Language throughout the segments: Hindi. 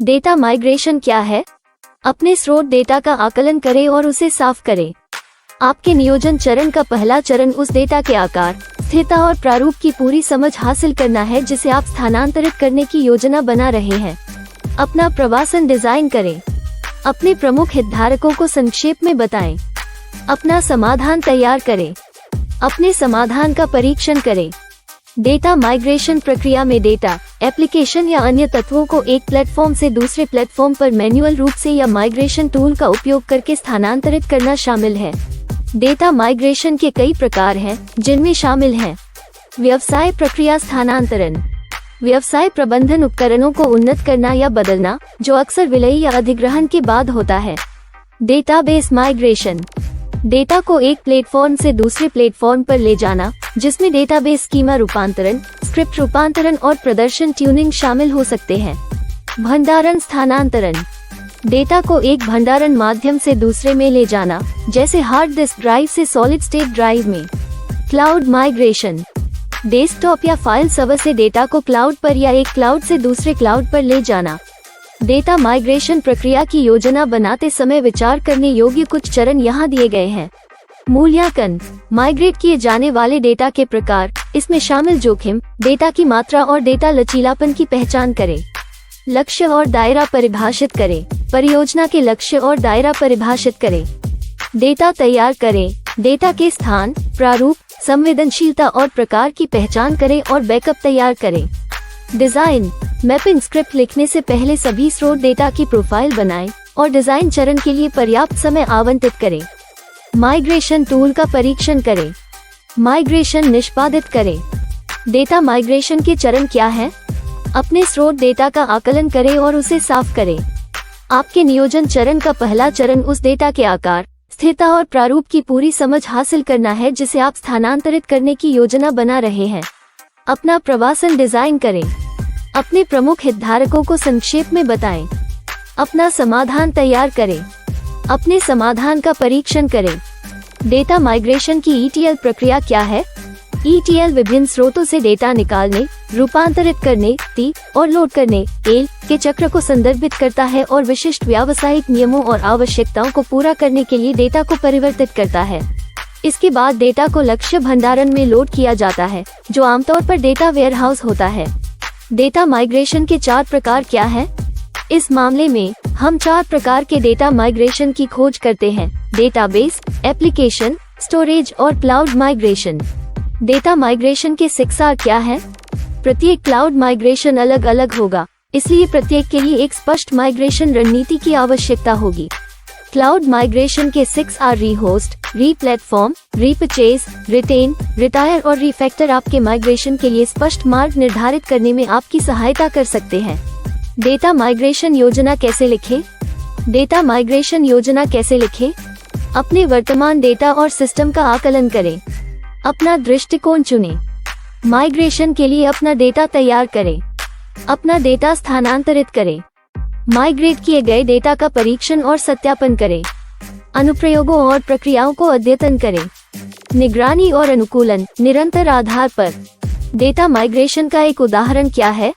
डेटा माइग्रेशन क्या है? अपने स्रोत डेटा का आकलन करें और उसे साफ करें। आपके नियोजन चरण का पहला चरण उस डेटा के आकार, स्थिरता और प्रारूप की पूरी समझ हासिल करना है जिसे आप स्थानांतरित करने की योजना बना रहे हैं। अपना प्रवासन डिजाइन करें। अपने प्रमुख हितधारकों को संक्षेप में बताएं। अपना समाधान तैयार करें। अपने समाधान का परीक्षण करें। डेटा माइग्रेशन प्रक्रिया में डेटा, एप्लीकेशन या अन्य तत्वों को एक प्लेटफॉर्म से दूसरे प्लेटफॉर्म पर मैन्युअल रूप से या माइग्रेशन टूल का उपयोग करके स्थानांतरित करना शामिल है। डेटा माइग्रेशन के कई प्रकार हैं, जिनमें शामिल हैं व्यवसाय प्रक्रिया स्थानांतरण, व्यवसाय प्रबंधन उपकरणों को उन्नत करना या बदलना, जो अक्सर विलय या अधिग्रहण के बाद होता है। डेटाबेस माइग्रेशन, डेटा को एक प्लेटफॉर्म से दूसरे प्लेटफॉर्म पर ले जाना, जिसमें डेटाबेस स्कीमा रूपांतरण, स्क्रिप्ट रूपांतरण और प्रदर्शन ट्यूनिंग शामिल हो सकते हैं। भंडारण स्थानांतरण, डेटा को एक भंडारण माध्यम से दूसरे में ले जाना, जैसे हार्ड डिस्क ड्राइव से सॉलिड स्टेट ड्राइव में। क्लाउड माइग्रेशन, डेस्कटॉप या फाइल सर्वर से डेटा को क्लाउड पर या एक क्लाउड से दूसरे क्लाउड पर ले जाना। डेटा माइग्रेशन प्रक्रिया की योजना बनाते समय विचार करने योग्य कुछ चरण यहाँ दिए गए हैं। मूल्यांकन, माइग्रेट किए जाने वाले डेटा के प्रकार, इसमें शामिल जोखिम, डेटा की मात्रा और डेटा लचीलापन की पहचान करें। लक्ष्य और दायरा परिभाषित करें, परियोजना के लक्ष्य और दायरा परिभाषित करें। डेटा तैयार करें, डेटा के स्थान, प्रारूप, संवेदनशीलता और प्रकार की पहचान करें और बैकअप तैयार करें। डिजाइन, मैपिंग स्क्रिप्ट लिखने से पहले सभी स्रोत डेटा की प्रोफाइल बनाएं और डिजाइन चरण के लिए पर्याप्त समय आवंटित करें। माइग्रेशन टूल का परीक्षण करें। माइग्रेशन निष्पादित करें। डेटा माइग्रेशन के चरण क्या हैं? अपने स्रोत डेटा का आकलन करें और उसे साफ करें। आपके नियोजन चरण का पहला चरण उस डेटा के आकार, स्थिरता और प्रारूप की पूरी समझ हासिल करना है जिसे आप स्थानांतरित करने की योजना बना रहे हैं। अपना प्रवासन डिजाइन करें। अपने प्रमुख हितधारकों को संक्षेप में बताएं। अपना समाधान तैयार करें। अपने समाधान का परीक्षण करें। डेटा माइग्रेशन की ETL प्रक्रिया क्या है? ETL विभिन्न स्रोतों से डेटा निकालने, रूपांतरित करने, और लोड करने के चक्र को संदर्भित करता है और विशिष्ट व्यावसायिक नियमों और आवश्यकताओं को पूरा करने के लिए डेटा को परिवर्तित करता है। इसके बाद डेटा को लक्ष्य भंडारण में लोड किया जाता है, जो आमतौर पर डेटा वेयरहाउस होता है। डेटा माइग्रेशन के 4 प्रकार क्या हैं? इस मामले में हम 4 प्रकार के डेटा माइग्रेशन की खोज करते हैं: डेटाबेस, एप्लीकेशन, स्टोरेज और क्लाउड माइग्रेशन। डेटा माइग्रेशन के 6 R क्या है? प्रत्येक क्लाउड माइग्रेशन अलग अलग होगा, इसलिए प्रत्येक के लिए एक स्पष्ट माइग्रेशन रणनीति की आवश्यकता होगी। क्लाउड माइग्रेशन के 6 R रीहोस्ट, रीप्लेटफॉर्म, रीपरचेज, रिटेन, रिटायर और रीफैक्टर आपके माइग्रेशन के लिए स्पष्ट मार्ग निर्धारित करने में आपकी सहायता कर सकते हैं। डेटा माइग्रेशन योजना कैसे लिखें? डेटा माइग्रेशन योजना कैसे लिखें? अपने वर्तमान डेटा और सिस्टम का आकलन करें। अपना दृष्टिकोण चुनें। माइग्रेशन के लिए अपना डेटा तैयार करें। अपना डेटा स्थानांतरित करें। माइग्रेट किए गए डेटा का परीक्षण और सत्यापन करें। अनुप्रयोगों और प्रक्रियाओं को अद्यतन करें। निगरानी और अनुकूलन, निरंतर आधार पर। डेटा माइग्रेशन का एक उदाहरण क्या है?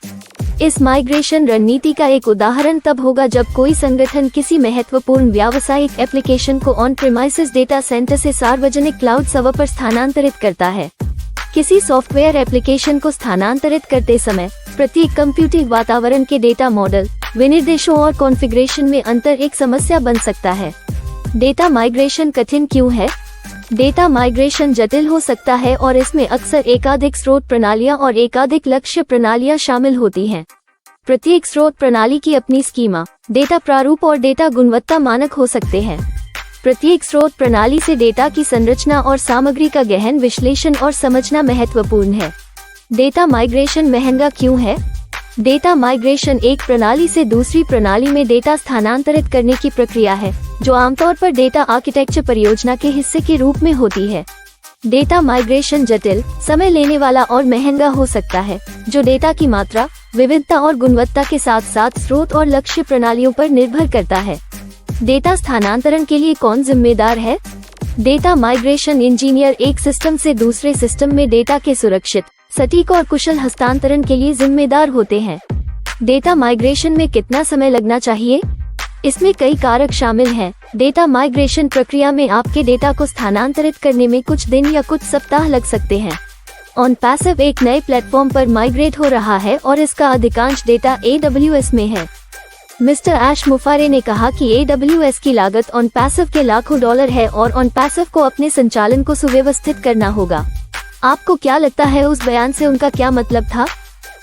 इस माइग्रेशन रणनीति का एक उदाहरण तब होगा जब कोई संगठन किसी महत्वपूर्ण व्यावसायिक एप्लीकेशन को ऑन प्रीमाइसेस डेटा सेंटर से सार्वजनिक क्लाउड सर्वर पर स्थानांतरित करता है। किसी सॉफ्टवेयर एप्लीकेशन को स्थानांतरित करते समय प्रत्येक कंप्यूटिंग वातावरण के डेटा मॉडल, विनिर्देशों और कॉन्फ़िगरेशन में अंतर एक समस्या बन सकता है। डेटा माइग्रेशन कठिन क्यों है? डेटा माइग्रेशन जटिल हो सकता है और इसमें अक्सर एकाधिक स्रोत प्रणालियां और एकाधिक लक्ष्य प्रणालियां शामिल होती हैं। प्रत्येक स्रोत प्रणाली की अपनी स्कीमा, डेटा प्रारूप और डेटा गुणवत्ता मानक हो सकते हैं। प्रत्येक स्रोत प्रणाली से डेटा की संरचना और सामग्री का गहन विश्लेषण और समझना महत्वपूर्ण है। डेटा माइग्रेशन महंगा क्यों है? डेटा माइग्रेशन एक प्रणाली से दूसरी प्रणाली में डेटा स्थानांतरित करने की प्रक्रिया है, जो आमतौर पर डेटा आर्किटेक्चर परियोजना के हिस्से के रूप में होती है। डेटा माइग्रेशन जटिल, समय लेने वाला और महंगा हो सकता है, जो डेटा की मात्रा, विविधता और गुणवत्ता के साथ साथ स्रोत और लक्ष्य प्रणालियों पर निर्भर करता है। डेटा स्थानांतरण के लिए कौन जिम्मेदार है? डेटा माइग्रेशन इंजीनियर एक सिस्टम से दूसरे सिस्टम में डेटा के सुरक्षित, सटीक और कुशल हस्तांतरण के लिए जिम्मेदार होते हैं। डेटा माइग्रेशन में कितना समय लगना चाहिए? इसमें कई कारक शामिल हैं। डेटा माइग्रेशन प्रक्रिया में आपके डेटा को स्थानांतरित करने में कुछ दिन या कुछ सप्ताह लग सकते हैं। OnPassive एक नए प्लेटफॉर्म पर माइग्रेट हो रहा है और इसका अधिकांश डेटा AWS में है। मिस्टर ऐश मुफारे ने कहा कि AWS की लागत OnPassive के लाखों डॉलर है और OnPassive को अपने संचालन को सुव्यवस्थित करना होगा। आपको क्या लगता है उस बयान से उनका क्या मतलब था?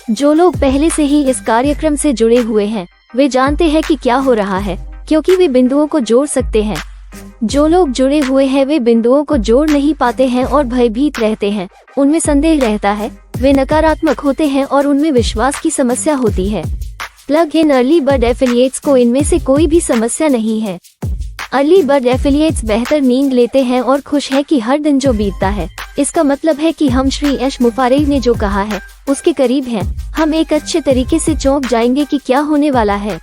जो लोग पहले से ही इस कार्यक्रम से जुड़े हुए हैं वे जानते हैं कि क्या हो रहा है, क्योंकि वे बिंदुओं को जोड़ सकते हैं। जो लोग जुड़े हुए हैं वे बिंदुओं को जोड़ नहीं पाते हैं और भयभीत रहते हैं, उनमें संदेह रहता है, वे नकारात्मक होते हैं और उनमें विश्वास की समस्या होती है। Plug in early bird affiliates को इनमें से कोई भी समस्या नहीं है। अर्ली बर्ड एफिलिएट्स बेहतर नींद लेते हैं और खुश है कि हर दिन जो बीतता है इसका मतलब है कि हम श्री ऐश मुफारे ने जो कहा है उसके करीब हैं। हम एक अच्छे तरीके से चौंक जाएंगे कि क्या होने वाला है।